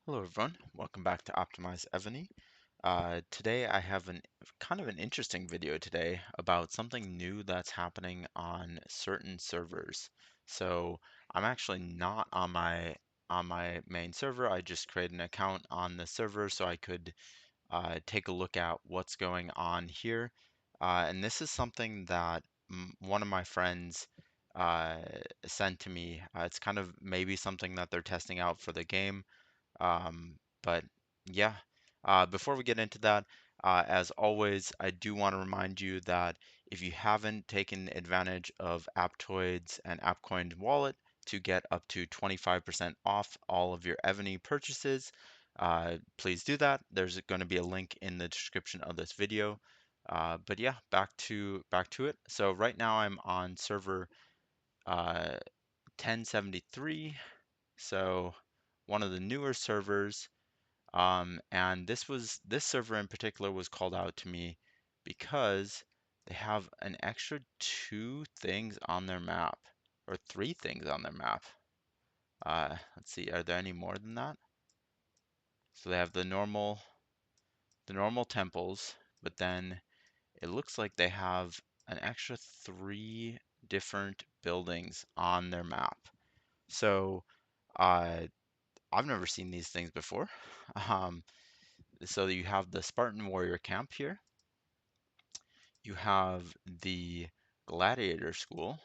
Hello everyone, welcome back to Optimize Evony. Today I have an kind of an interesting video today about something new that's happening on certain servers. So I'm actually not on my main server. I just created an account on the server so I could take a look at what's going on here. And this is something that one of my friends uh, sent to me. It's kind of maybe something that they're testing out for the game. But yeah, before we get into that, as always, I do want to remind you that if you haven't taken advantage of Aptoide's and AppCoins Wallet to get up to 25% off all of your Evony purchases, please do that. There's going to be a link in the description of this video. But yeah, back to it. So right now I'm on server 1073. So one of the newer servers. And this server in particular was called out to me because they have an extra two things on their map, or three things on their map. Let's see, are there any more than that? So they have the normal temples, but then it looks like they have an extra three different buildings on their map. So uh, I've never seen these things before. Um, so you have the Spartan warrior camp here. You have the gladiator school,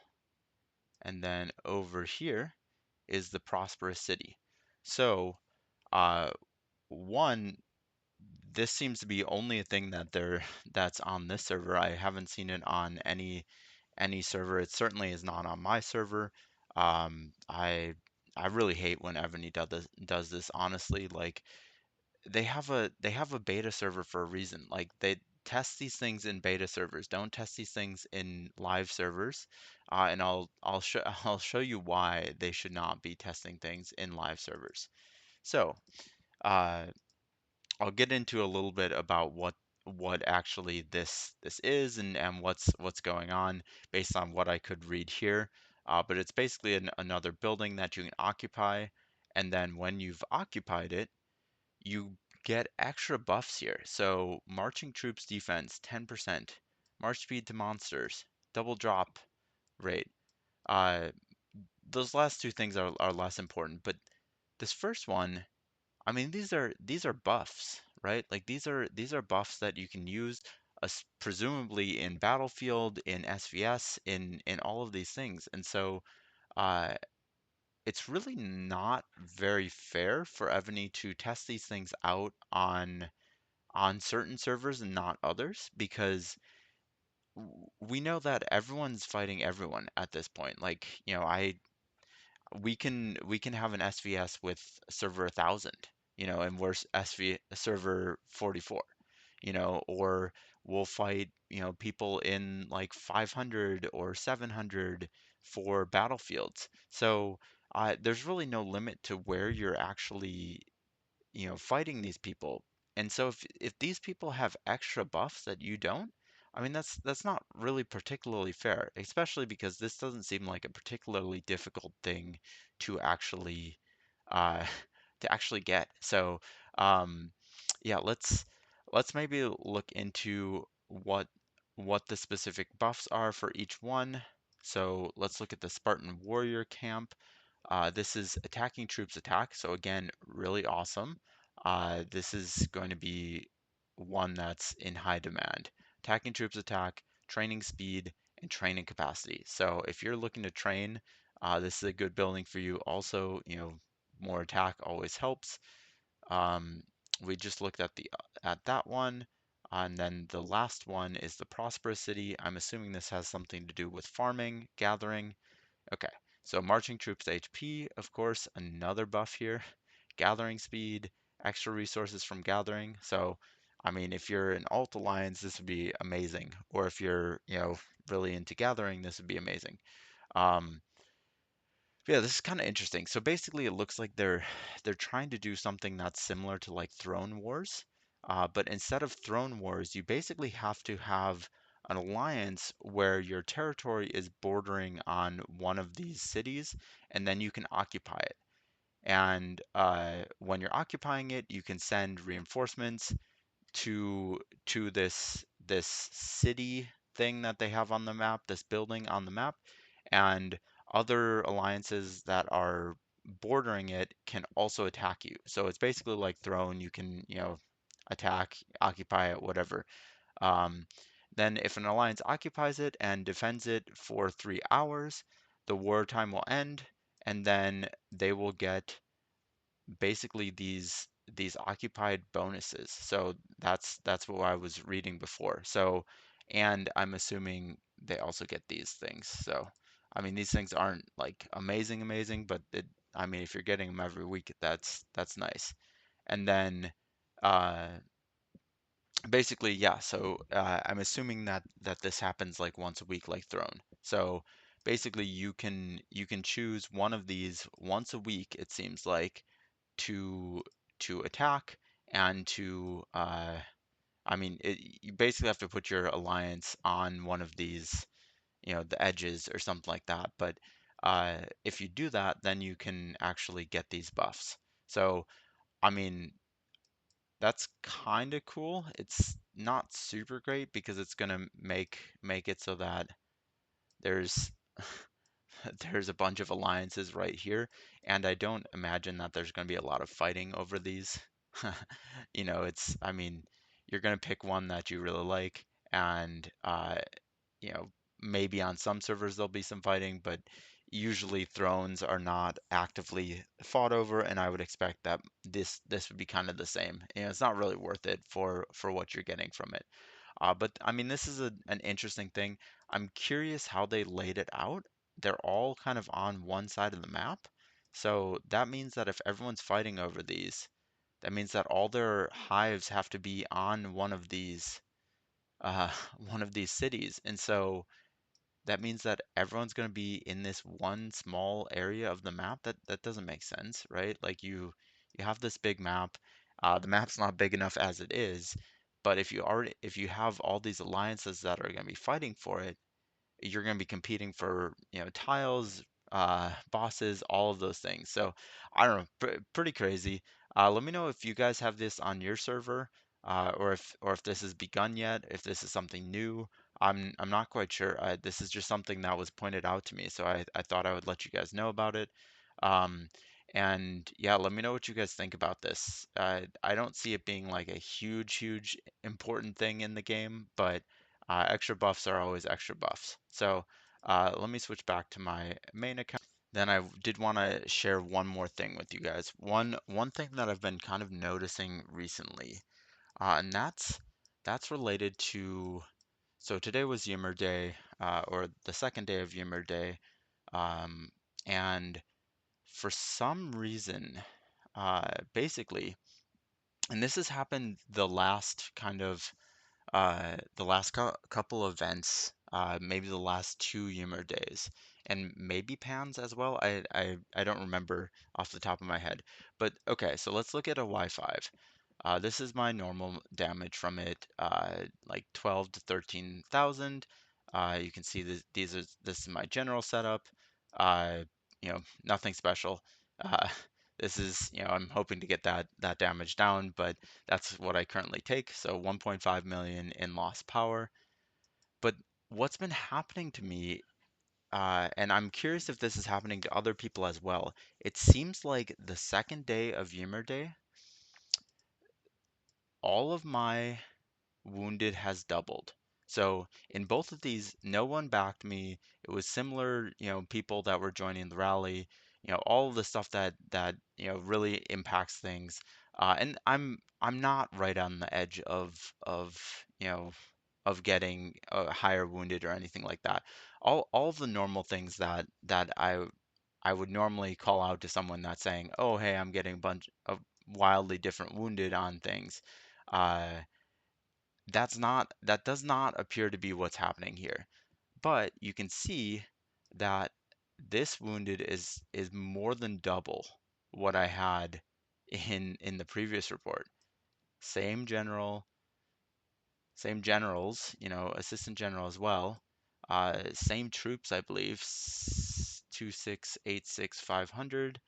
and then over here is the Prosperous City. So, uh, one, this seems to be only a thing that's on this server. I haven't seen it on any server. It certainly is not on my server. Um, I I really hate when Evany does this, honestly. Like they have a beta server for a reason. Like they test these things in beta servers. Don't test these things in live servers. And I'll show I'll show you why they should not be testing things in live servers. So uh, I'll get into a little bit about what actually this is and what's going on based on what I could read here. But it's basically another building that you can occupy, and then when you've occupied it you get extra buffs here. So marching troops defense 10%, march speed to monsters, double drop rate. Uh, those last two things are less important, but this first one, I mean, these are buffs, right? Like these are buffs that you can use, presumably in Battlefield, in SVS, in all of these things, and so uh, it's really not very fair for Evany to test these things out on certain servers and not others because we know that everyone's fighting everyone at this point. Like, I we can have an SVS with server 1,000, and we're SV server 44, or we'll fight, people in like 500 or 700 for battlefields. So there's really no limit to where you're actually fighting these people. And so if these people have extra buffs that you don't, I mean that's not really particularly fair, especially because this doesn't seem like a particularly difficult thing to actually uh to actually get. So um yeah, let's maybe look into what the specific buffs are for each one. So let's look at the Spartan warrior camp. This is attacking troops attack. So again, really awesome. This is going to be one that's in high demand. Attacking troops attack, training speed, and training capacity. So if you're looking to train, this is a good building for you. Also, more attack always helps. Um, we just looked at that one. And then the last one is the Prosperous City. I'm assuming this has something to do with farming, gathering. Okay, so marching troops HP, of course, another buff here. Gathering speed, extra resources from gathering. So, I mean, if you're in Alt Alliance, this would be amazing. Or if you're, really into gathering, this would be amazing. Um, yeah, this is kind of interesting. So basically, it looks like they're trying to do something that's similar to like Throne Wars, but instead of Throne Wars, you basically have to have an alliance where your territory is bordering on one of these cities, and then you can occupy it. And when you're occupying it, you can send reinforcements to this city thing that they have on the map, this building on the map, and other alliances that are bordering it can also attack you. So it's basically like Throne. You can, attack, occupy it, whatever. Um, then if an alliance occupies it and defends it for 3 hours, the wartime will end, and then they will get basically these occupied bonuses. So that's what I was reading before. So, and I'm assuming they also get these things. So, I mean, these things aren't like amazing, but I mean, if you're getting them every week, that's nice. And then uh, basically, yeah. So I'm assuming that this happens like once a week, like Throne. So basically, you can choose one of these once a week. It seems like to to attack and to I mean you basically have to put your alliance on one of these, the edges or something like that. But if you do that, then you can actually get these buffs. So I mean that's kind of cool. It's not super great because it's gonna make it so that there's there's a bunch of alliances right here, and I don't imagine that there's going to be a lot of fighting over these. I mean, you're going to pick one that you really like, and you know, maybe on some servers there'll be some fighting, but usually thrones are not actively fought over, and I would expect that this would be kind of the same. It's not really worth it for what you're getting from it. But I mean, this is an interesting thing. I'm curious how they laid it out. They're all kind of on one side of the map. So that means that if everyone's fighting over these, that means that all their hives have to be on uh, one of these cities. And so that means that everyone's going to be in this one small area of the map. That doesn't make sense, right? Like you have this big map. The map's not big enough as it is, but if you have all these alliances that are going to be fighting for it, you're going to be competing for, tiles, bosses, all of those things. So I don't know, pretty crazy. Let me know if you guys have this on your server, or if this has begun yet, if this is something new. I'm not quite sure. This is just something that was pointed out to me, so I thought I would let you guys know about it. Um, and yeah, let me know what you guys think about this. I don't see it being like a huge important thing in the game, but extra buffs are always extra buffs. So let me switch back to my main account. Then I did want to share one more thing with you guys. One thing that I've been kind of noticing recently, and that's related to. So today was Ymir Day, or the second day of Ymir Day, um, and for some reason, basically, and this has happened the last couple events, maybe the last two Ymir days, and maybe Pans as well. I don't remember off the top of my head. But okay, so let's look at a Y5. This is my normal damage from it, like 12 to 13,000. You can see this is my general setup. Uh, Nothing special. Uh, this is, I'm hoping to get that damage down, but that's what I currently take. So 1.5 million in lost power. But what's been happening to me, and I'm curious if this is happening to other people as well. It seems like the second day of Ymir Day, all of my wounded has doubled. So in both of these, no one backed me. It was similar, people that were joining the rally, all of the stuff that really impacts things. And I'm not right on the edge of getting higher wounded or anything like that. All of the normal things that I would normally call out to someone that's saying, "Oh, hey, I'm getting a bunch of wildly different wounded on things." Uh, that does not appear to be what's happening here. But you can see that this wounded is more than double what I had in the previous report. Same general, same generals, assistant general as well. Same troops, I believe, 2686 500.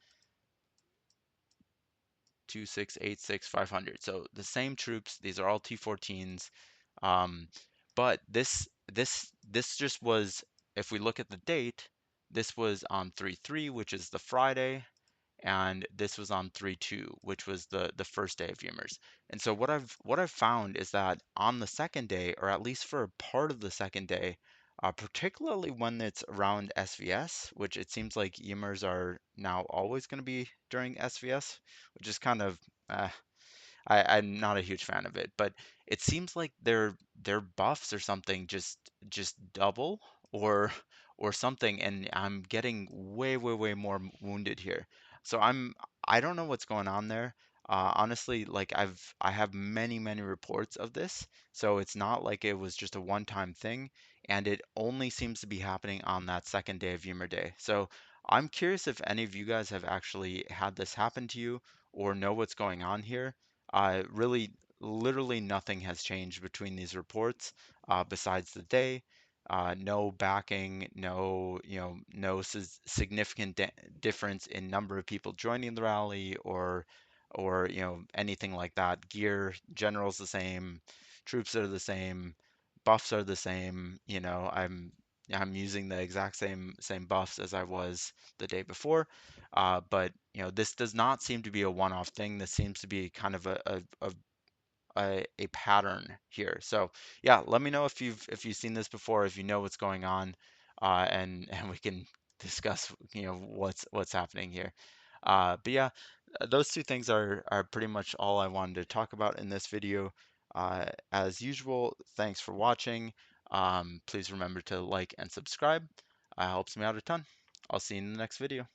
2686 500. So the same troops. These are all T14s. Um, but this just was, if we look at the date, this was on 3/3, which is the Friday, and this was on 3/2, which was the first day of Ymers. And so what I've found is that on the second day, or at least for a part of the second day, particularly when it's around SVS, which it seems like Ymers are now always going to be during SVS, which is kind of uh, I'm not a huge fan of it, but it seems like their buffs or something just double or or something, and I'm getting way more wounded here. So I don't know what's going on there. Honestly, like I have many reports of this, so it's not like it was just a one-time thing, and it only seems to be happening on that second day of Ymer Day. So I'm curious if any of you guys have actually had this happen to you or know what's going on here. Really, literally nothing has changed between these reports besides the day. No backing, no, no significant difference in number of people joining the rally or, anything like that. Gear, general's the same, troops are the same, buffs are the same. I'm using the exact same buffs as I was the day before. But this does not seem to be a one-off thing. This seems to be kind of a pattern here. So yeah, let me know if you've seen this before, if you know what's going on, and we can discuss what's happening here. But yeah, those two things are pretty much all I wanted to talk about in this video. As usual, thanks for watching. Please remember to like and subscribe. Helps me out a ton. I'll see you in the next video.